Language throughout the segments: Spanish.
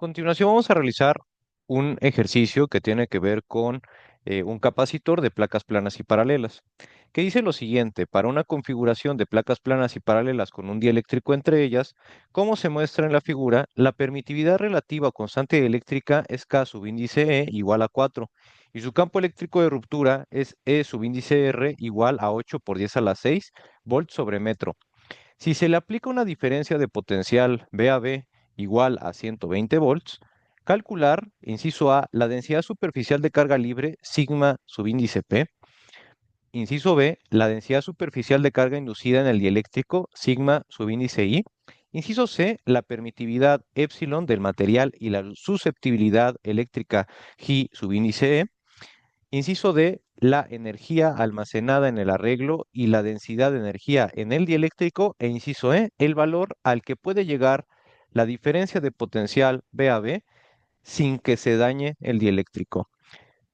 Continuación vamos a realizar un ejercicio que tiene que ver con un capacitor de placas planas y paralelas, que dice lo siguiente: para una configuración de placas planas y paralelas con un dieléctrico entre ellas, como se muestra en la figura, la permitividad relativa o constante eléctrica es K subíndice E igual a 4, y su campo eléctrico de ruptura es E subíndice R igual a 8 por 10 a la 6 volts sobre metro. Si se le aplica una diferencia de potencial V a V igual a 120 volts, calcular, inciso A, la densidad superficial de carga libre sigma subíndice P. Inciso B, la densidad superficial de carga inducida en el dieléctrico sigma subíndice I. Inciso C, la permitividad epsilon del material y la susceptibilidad eléctrica G subíndice E. Inciso D, la energía almacenada en el arreglo y la densidad de energía en el dieléctrico. E inciso E, el valor al que puede llegar la diferencia de potencial V a V sin que se dañe el dieléctrico.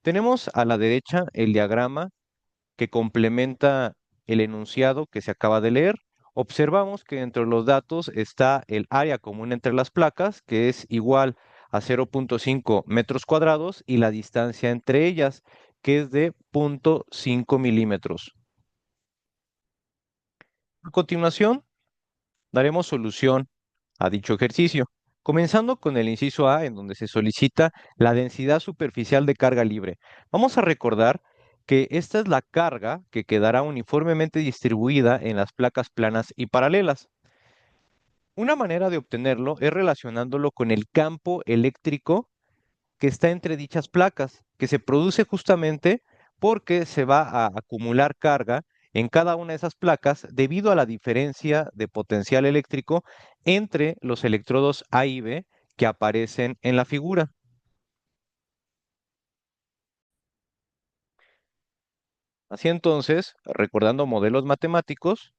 Tenemos a la derecha el diagrama que complementa el enunciado que se acaba de leer. Observamos que entre los datos está el área común entre las placas, que es igual a 0.5 metros cuadrados, y la distancia entre ellas, que es de 0.5 milímetros. A continuación, daremos solución a dicho ejercicio, comenzando con el inciso A, en donde se solicita la densidad superficial de carga libre. Vamos a recordar que esta es la carga que quedará uniformemente distribuida en las placas planas y paralelas. Una manera de obtenerlo es relacionándolo con el campo eléctrico que está entre dichas placas, que se produce justamente porque se va a acumular carga en cada una de esas placas debido a la diferencia de potencial eléctrico entre los electrodos A y B que aparecen en la figura. Así entonces, recordando modelos matemáticos,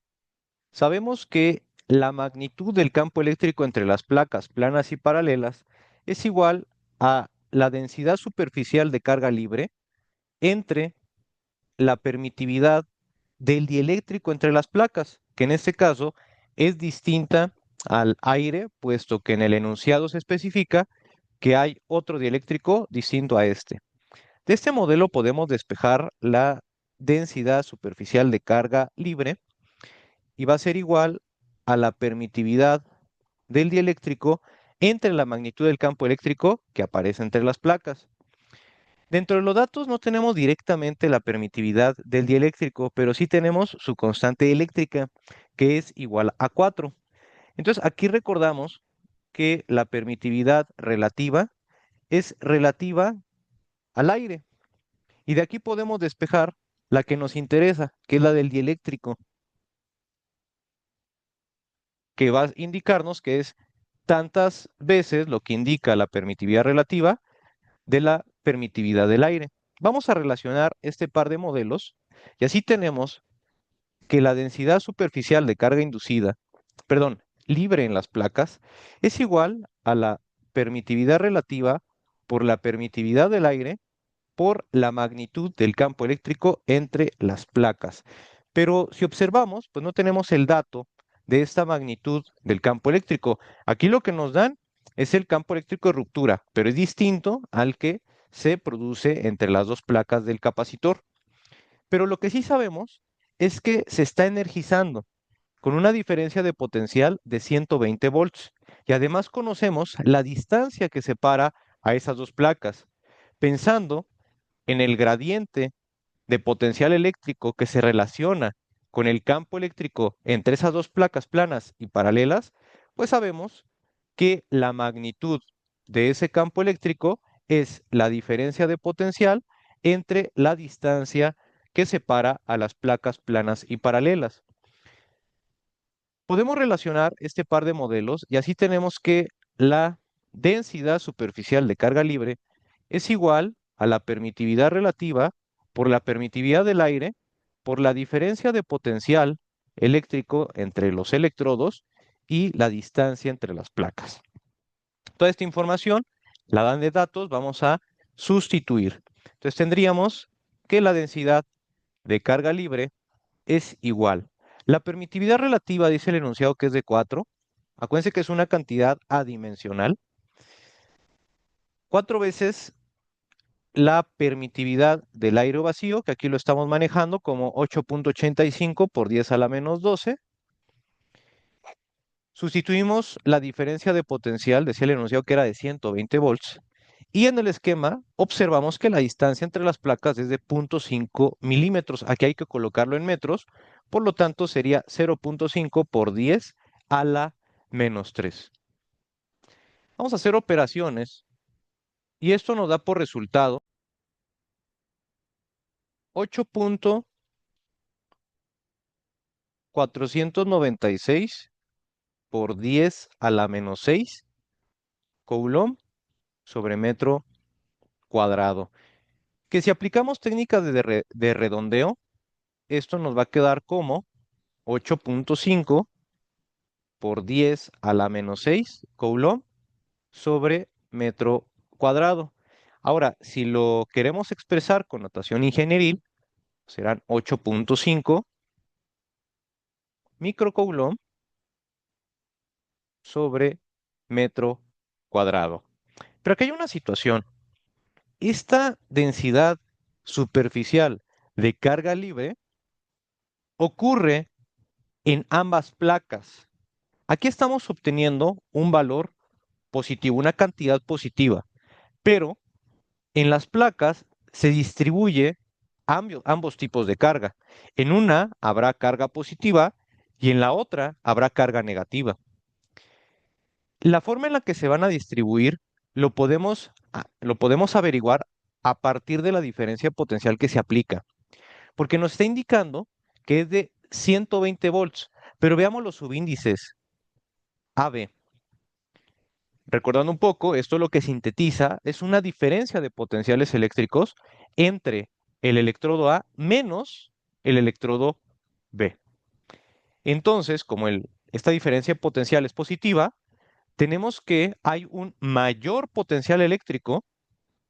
sabemos que la magnitud del campo eléctrico entre las placas planas y paralelas es igual a la densidad superficial de carga libre entre la permitividad del dieléctrico entre las placas, que en este caso es distinta al aire, puesto que en el enunciado se especifica que hay otro dieléctrico distinto a este. De este modelo podemos despejar la densidad superficial de carga libre y va a ser igual a la permitividad del dieléctrico entre la magnitud del campo eléctrico que aparece entre las placas. Dentro de los datos no tenemos directamente la permitividad del dieléctrico, pero sí tenemos su constante eléctrica, que es igual a 4. Entonces, aquí recordamos que la permitividad relativa es relativa al aire. Y de aquí podemos despejar la que nos interesa, que es la del dieléctrico, que va a indicarnos que es tantas veces lo que indica la permitividad relativa de la permitividad del aire. Vamos a relacionar este par de modelos y así tenemos que la densidad superficial de carga inducida, perdón, libre en las placas, es igual a la permitividad relativa por la permitividad del aire por la magnitud del campo eléctrico entre las placas. Pero si observamos, pues no tenemos el dato de esta magnitud del campo eléctrico. Aquí lo que nos dan es el campo eléctrico de ruptura, pero es distinto al que se produce entre las dos placas del capacitor. Pero lo que sí sabemos es que se está energizando con una diferencia de potencial de 120 volts. Y además conocemos la distancia que separa a esas dos placas. Pensando en el gradiente de potencial eléctrico que se relaciona con el campo eléctrico entre esas dos placas planas y paralelas, pues sabemos que la magnitud de ese campo eléctrico es la diferencia de potencial entre la distancia que separa a las placas planas y paralelas. Podemos relacionar este par de modelos y así tenemos que la densidad superficial de carga libre es igual a la permitividad relativa por la permitividad del aire por la diferencia de potencial eléctrico entre los electrodos y la distancia entre las placas. Toda esta información la dan de datos, vamos a sustituir. Entonces tendríamos que la densidad de carga libre es igual. La permitividad relativa dice el enunciado que es de 4. Acuérdense que es una cantidad adimensional. 4 veces la permitividad del aire vacío, que aquí lo estamos manejando como 8.85 por 10 a la menos 12. Sustituimos la diferencia de potencial, decía el enunciado que era de 120 volts, y en el esquema observamos que la distancia entre las placas es de 0.5 milímetros. Aquí hay que colocarlo en metros, por lo tanto sería 0.5 por 10 a la menos 3. Vamos a hacer operaciones y esto nos da por resultado 8.496 por 10 a la menos 6 Coulomb sobre metro cuadrado. Que si aplicamos técnicas de redondeo, esto nos va a quedar como 8.5 por 10 a la menos 6 Coulomb sobre metro cuadrado. Ahora, si lo queremos expresar con notación ingenieril, serán 8.5 microcoulomb sobre metro cuadrado. Pero aquí hay una situación. Esta densidad superficial de carga libre ocurre en ambas placas. Aquí estamos obteniendo un valor positivo, una cantidad positiva, pero en las placas se distribuye ambos tipos de carga. En una habrá carga positiva y en la otra habrá carga negativa. La forma en la que se van a distribuir lo podemos averiguar a partir de la diferencia potencial que se aplica, porque nos está indicando que es de 120 volts, pero veamos los subíndices AB. Recordando un poco, esto lo que sintetiza es una diferencia de potenciales eléctricos entre el electrodo A menos el electrodo B. Entonces, como esta diferencia potencial es positiva, tenemos que hay un mayor potencial eléctrico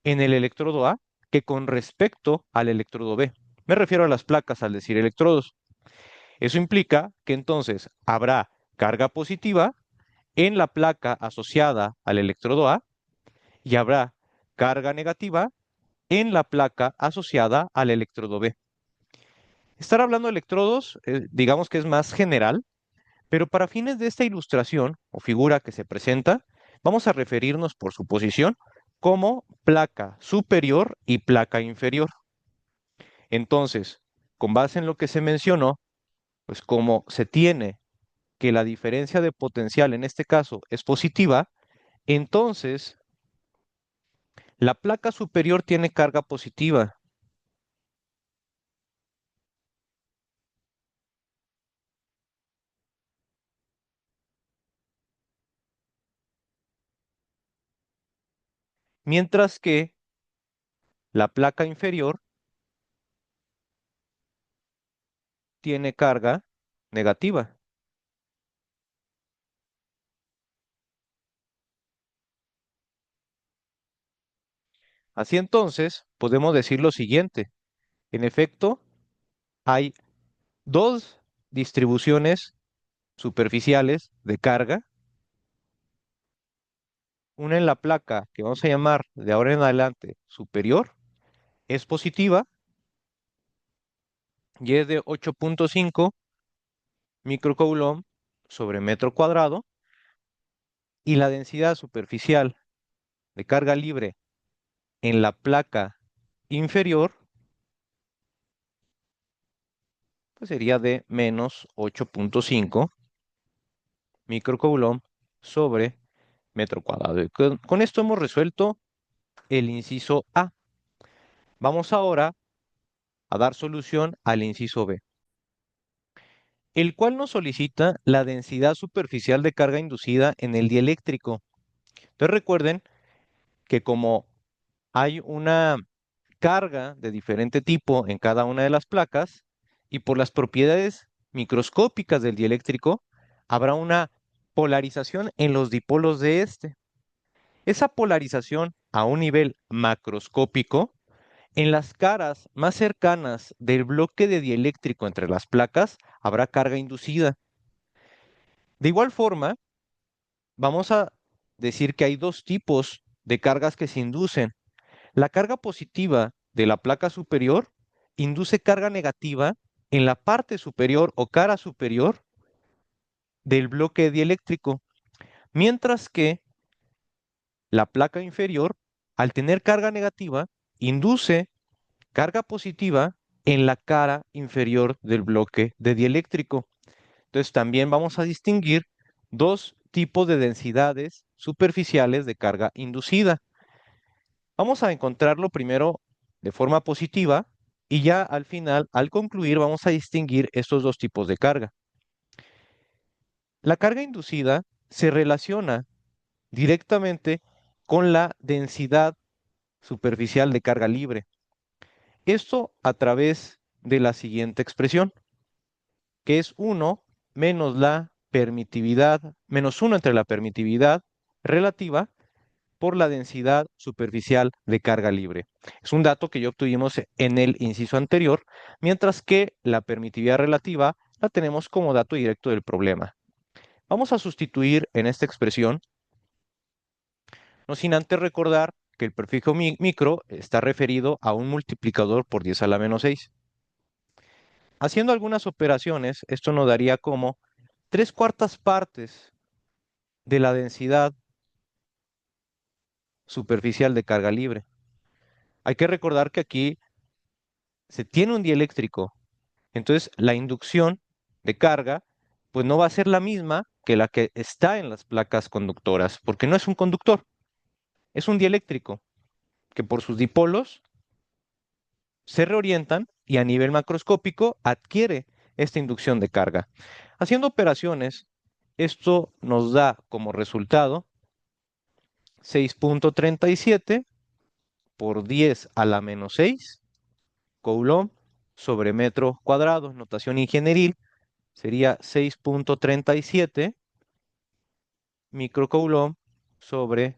en el electrodo A que con respecto al electrodo B. Me refiero a las placas al decir electrodos. Eso implica que entonces habrá carga positiva en la placa asociada al electrodo A y habrá carga negativa en la placa asociada al electrodo B. Estar hablando de electrodos, digamos que es más general, pero para fines de esta ilustración o figura que se presenta, vamos a referirnos por su posición como placa superior y placa inferior. Entonces, con base en lo que se mencionó, pues como se tiene que la diferencia de potencial en este caso es positiva, entonces la placa superior tiene carga positiva, mientras que la placa inferior tiene carga negativa. Así entonces, podemos decir lo siguiente. En efecto, hay dos distribuciones superficiales de carga, una en la placa que vamos a llamar de ahora en adelante superior, es positiva y es de 8.5 microcoulomb sobre metro cuadrado, y la densidad superficial de carga libre en la placa inferior pues sería de menos 8.5 microcoulomb sobre metro cuadrado. Y con esto hemos resuelto el inciso A. Vamos ahora a dar solución al inciso B, el cual nos solicita la densidad superficial de carga inducida en el dieléctrico. Entonces recuerden que como hay una carga de diferente tipo en cada una de las placas y por las propiedades microscópicas del dieléctrico, habrá una polarización en los dipolos de este. Esa polarización a un nivel macroscópico, en las caras más cercanas del bloque de dieléctrico entre las placas, habrá carga inducida. De igual forma, vamos a decir que hay dos tipos de cargas que se inducen. La carga positiva de la placa superior induce carga negativa en la parte superior o cara superior del bloque dieléctrico, mientras que la placa inferior, al tener carga negativa, induce carga positiva en la cara inferior del bloque de dieléctrico. Entonces también vamos a distinguir dos tipos de densidades superficiales de carga inducida. Vamos a encontrarlo primero de forma positiva y ya al final, al concluir, vamos a distinguir estos dos tipos de carga. La carga inducida se relaciona directamente con la densidad superficial de carga libre. Esto a través de la siguiente expresión, que es 1 menos la permitividad, menos 1 entre la permitividad relativa por la densidad superficial de carga libre. Es un dato que ya obtuvimos en el inciso anterior, mientras que la permitividad relativa la tenemos como dato directo del problema. Vamos a sustituir en esta expresión, no sin antes recordar que el prefijo micro está referido a un multiplicador por 10 a la menos 6. Haciendo algunas operaciones, esto nos daría como 3/4 partes de la densidad superficial de carga libre. Hay que recordar que aquí se tiene un dieléctrico, entonces la inducción de carga pues no va a ser la misma que la que está en las placas conductoras, porque no es un conductor, es un dieléctrico que por sus dipolos se reorientan y a nivel macroscópico adquiere esta inducción de carga. Haciendo operaciones, esto nos da como resultado 6.37 por 10 a la menos 6 Coulomb sobre metro cuadrado. Notación ingenieril sería 6.37 microcoulomb sobre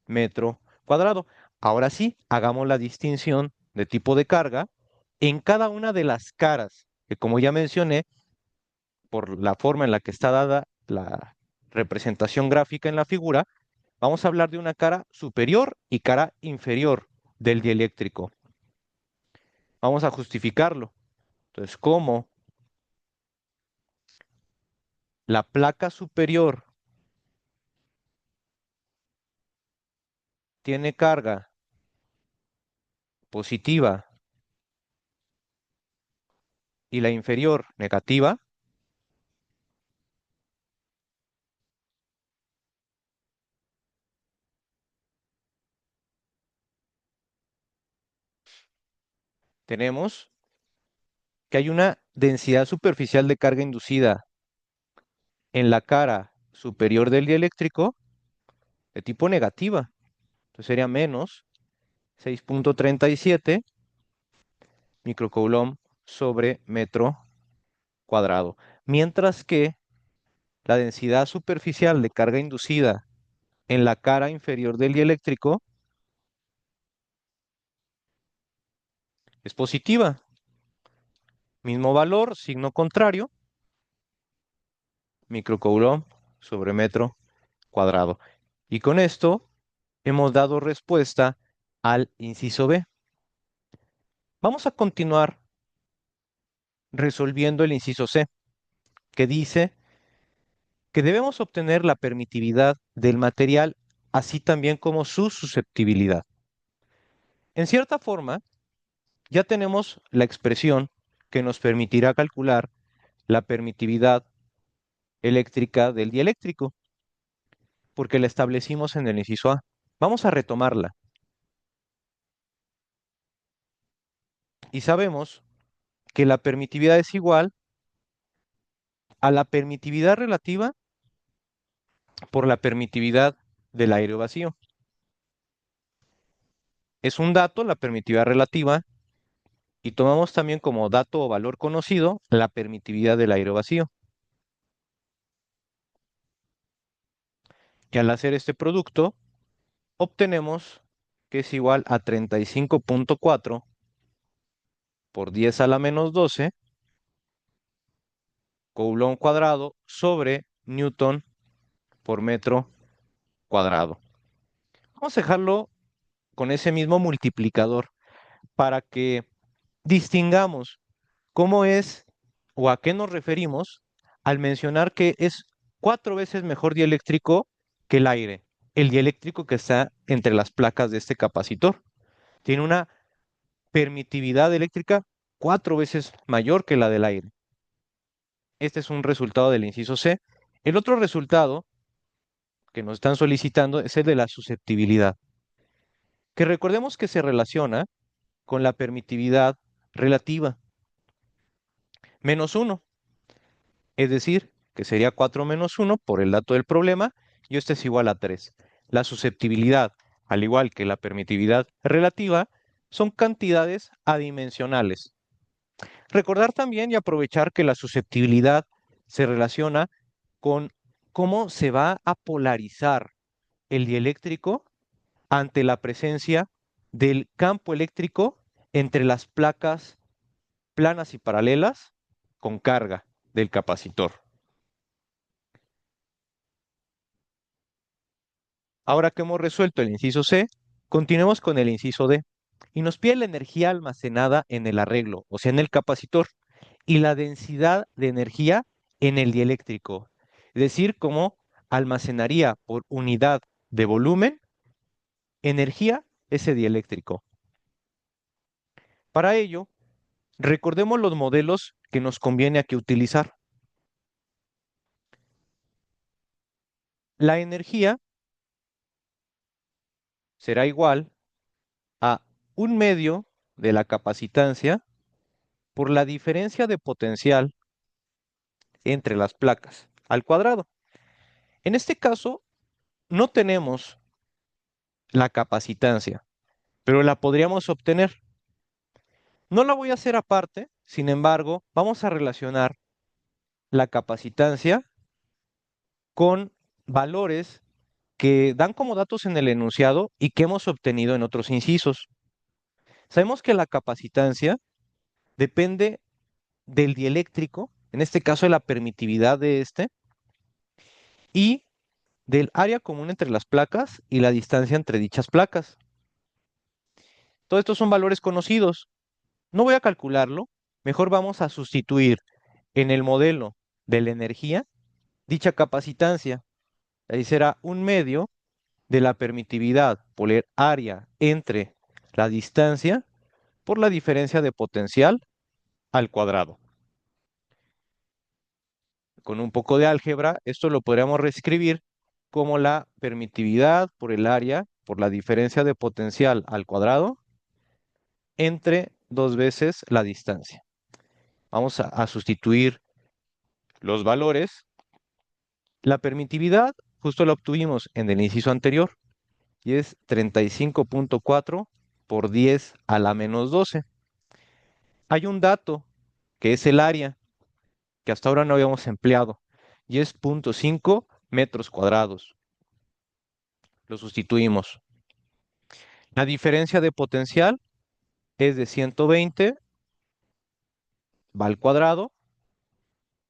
metro cuadrado. Ahora sí, hagamos la distinción de tipo de carga en cada una de las caras, que como ya mencioné, por la forma en la que está dada la representación gráfica en la figura, vamos a hablar de una cara superior y cara inferior del dieléctrico. Vamos a justificarlo. Entonces, como la placa superior tiene carga positiva y la inferior negativa, tenemos que hay una densidad superficial de carga inducida en la cara superior del dieléctrico de tipo negativa. Entonces sería menos 6.37 microcoulomb sobre metro cuadrado. Mientras que la densidad superficial de carga inducida en la cara inferior del dieléctrico es positiva. Mismo valor, signo contrario, microcoulomb sobre metro cuadrado. Y con esto hemos dado respuesta al inciso B. Vamos a continuar resolviendo el inciso C, que dice que debemos obtener la permitividad del material, así también como su susceptibilidad. En cierta forma, ya tenemos la expresión que nos permitirá calcular la permitividad eléctrica del dieléctrico, porque la establecimos en el inciso A. Vamos a retomarla. Y sabemos que la permitividad es igual a la permitividad relativa por la permitividad del aire vacío. Es un dato, la permitividad relativa, y tomamos también como dato o valor conocido la permitividad del aire vacío. Y al hacer este producto, obtenemos que es igual a 35.4 por 10 a la menos 12 Coulomb cuadrado sobre Newton por metro cuadrado. Vamos a dejarlo con ese mismo multiplicador para que distingamos cómo es o a qué nos referimos al mencionar que es 4 veces mejor dieléctrico que el aire, el dieléctrico que está entre las placas de este capacitor. Tiene una permitividad eléctrica 4 veces mayor que la del aire. Este es un resultado del inciso C. El otro resultado que nos están solicitando es el de la susceptibilidad, que recordemos que se relaciona con la permitividad relativa, -1, es decir, que sería 4 menos 1 por el dato del problema, y esto es igual a 3. La susceptibilidad, al igual que la permitividad relativa, son cantidades adimensionales. Recordar también y aprovechar que la susceptibilidad se relaciona con cómo se va a polarizar el dieléctrico ante la presencia del campo eléctrico entre las placas planas y paralelas con carga del capacitor. Ahora que hemos resuelto el inciso C, continuemos con el inciso D y nos pide la energía almacenada en el arreglo, o sea, en el capacitor, y la densidad de energía en el dieléctrico, es decir, cómo almacenaría por unidad de volumen energía ese dieléctrico. Para ello, recordemos los modelos que nos conviene aquí utilizar. La energía será igual a 1/2 de la capacitancia por la diferencia de potencial entre las placas al cuadrado. En este caso, no tenemos la capacitancia, pero la podríamos obtener. No la voy a hacer aparte, sin embargo, vamos a relacionar la capacitancia con valores que dan como datos en el enunciado y que hemos obtenido en otros incisos. Sabemos que la capacitancia depende del dieléctrico, en este caso de la permitividad de este, y del área común entre las placas y la distancia entre dichas placas. Todos estos son valores conocidos. No voy a calcularlo, mejor vamos a sustituir en el modelo de la energía dicha capacitancia. Ahí será 1/2 de la permitividad por el área entre la distancia por la diferencia de potencial al cuadrado. Con un poco de álgebra, esto lo podríamos reescribir como la permitividad por el área por la diferencia de potencial al cuadrado entre 2 veces la distancia. Vamos a sustituir los valores. La permitividad justo la obtuvimos en el inciso anterior y es 35.4 por 10 a la menos 12. Hay un dato que es el área que hasta ahora no habíamos empleado y es 0.5 metros cuadrados. Lo sustituimos. La diferencia de potencial es de 120, va al cuadrado,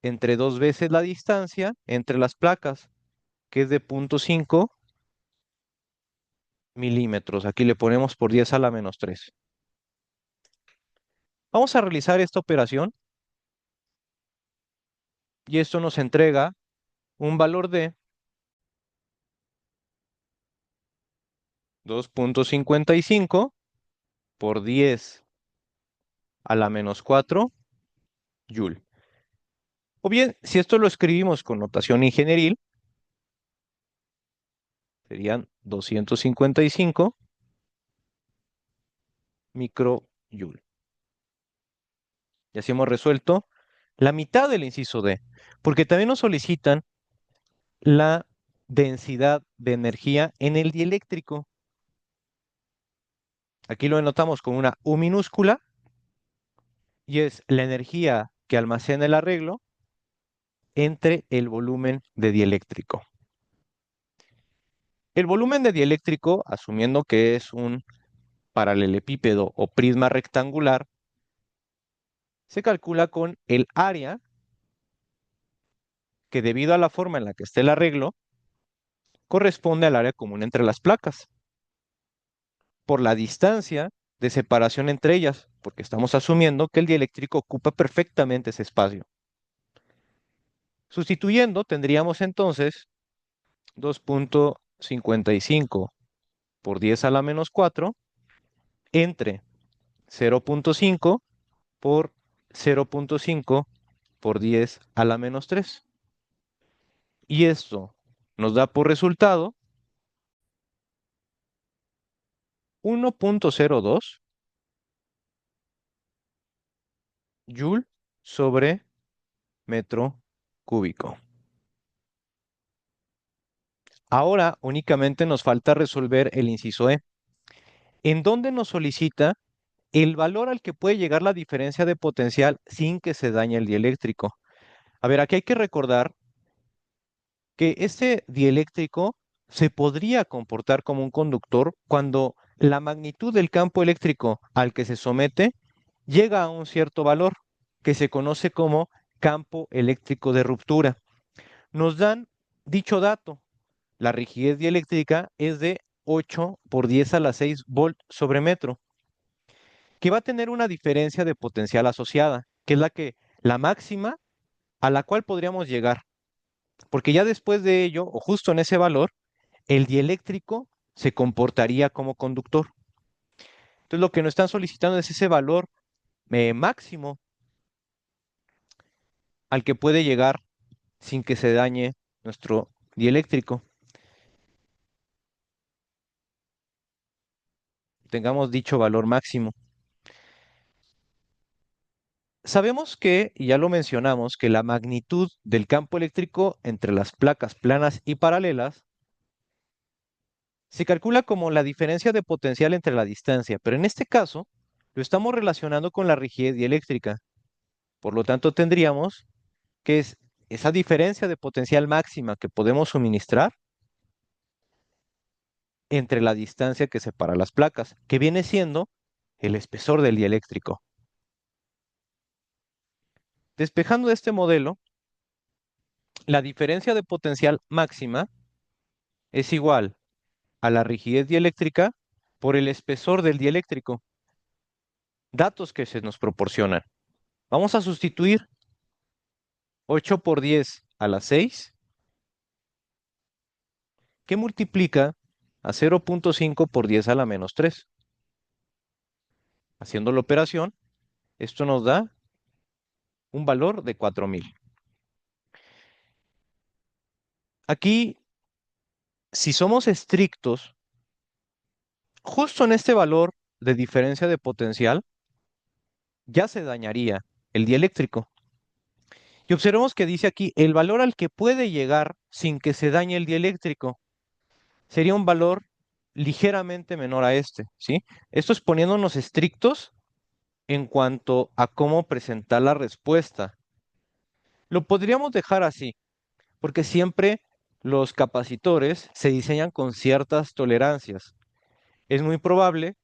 entre 2 veces la distancia entre las placas, que es de 0.5 milímetros. Aquí le ponemos por 10 a la menos 3. Vamos a realizar esta operación y esto nos entrega un valor de 2.55 por 10 a la menos 4 Joule. O bien, si esto lo escribimos con notación ingenieril, serían 255 microjoule. Y así hemos resuelto la mitad del inciso D, porque también nos solicitan la densidad de energía en el dieléctrico. Aquí lo denotamos con una U minúscula y es la energía que almacena el arreglo entre el volumen de dieléctrico. El volumen de dieléctrico, asumiendo que es un paralelepípedo o prisma rectangular, se calcula con el área que, debido a la forma en la que esté el arreglo, corresponde al área común entre las placas. por la distancia de separación entre ellas, porque estamos asumiendo que el dieléctrico ocupa perfectamente ese espacio. Sustituyendo, tendríamos entonces 2.55 por 10 a la menos 4 entre 0.5 por 0.5 por 10 a la menos 3. Y esto nos da por resultado 1.02 joule sobre metro cúbico. Ahora únicamente nos falta resolver el inciso E, en donde nos solicita el valor al que puede llegar la diferencia de potencial sin que se dañe el dieléctrico. A ver, aquí hay que recordar que este dieléctrico se podría comportar como un conductor cuando la magnitud del campo eléctrico al que se somete llega a un cierto valor que se conoce como campo eléctrico de ruptura. Nos dan dicho dato. La rigidez dieléctrica es de 8 por 10 a la 6 volt sobre metro, que va a tener una diferencia de potencial asociada, que es la máxima a la cual podríamos llegar, porque ya después de ello, o justo en ese valor, el dieléctrico se comportaría como conductor. Entonces lo que nos están solicitando es ese valor máximo al que puede llegar sin que se dañe nuestro dieléctrico. Tengamos dicho valor máximo. Sabemos que, y ya lo mencionamos, que la magnitud del campo eléctrico entre las placas planas y paralelas se calcula como la diferencia de potencial entre la distancia, pero en este caso lo estamos relacionando con la rigidez dieléctrica. Por lo tanto, tendríamos que es esa diferencia de potencial máxima que podemos suministrar entre la distancia que separa las placas, que viene siendo el espesor del dieléctrico. Despejando este modelo, la diferencia de potencial máxima es igual a la rigidez dieléctrica por el espesor del dieléctrico. Datos que se nos proporcionan. Vamos a sustituir 8 por 10 a la 6, que multiplica a 0.5 por 10 a la menos 3. Haciendo la operación, esto nos da un valor de 4000. Aquí, si somos estrictos, justo en este valor de diferencia de potencial, ya se dañaría el dieléctrico. Y observemos que dice aquí el valor al que puede llegar sin que se dañe el dieléctrico. Sería un valor ligeramente menor a este, ¿sí? Esto es poniéndonos estrictos en cuanto a cómo presentar la respuesta. Lo podríamos dejar así, porque siempre los capacitores se diseñan con ciertas tolerancias. Es muy probable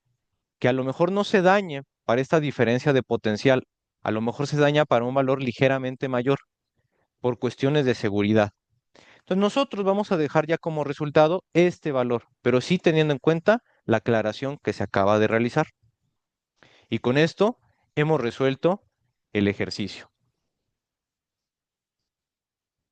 que a lo mejor no se dañe para esta diferencia de potencial, a lo mejor se daña para un valor ligeramente mayor por cuestiones de seguridad. Entonces nosotros vamos a dejar ya como resultado este valor, pero sí teniendo en cuenta la aclaración que se acaba de realizar. Y con esto hemos resuelto el ejercicio.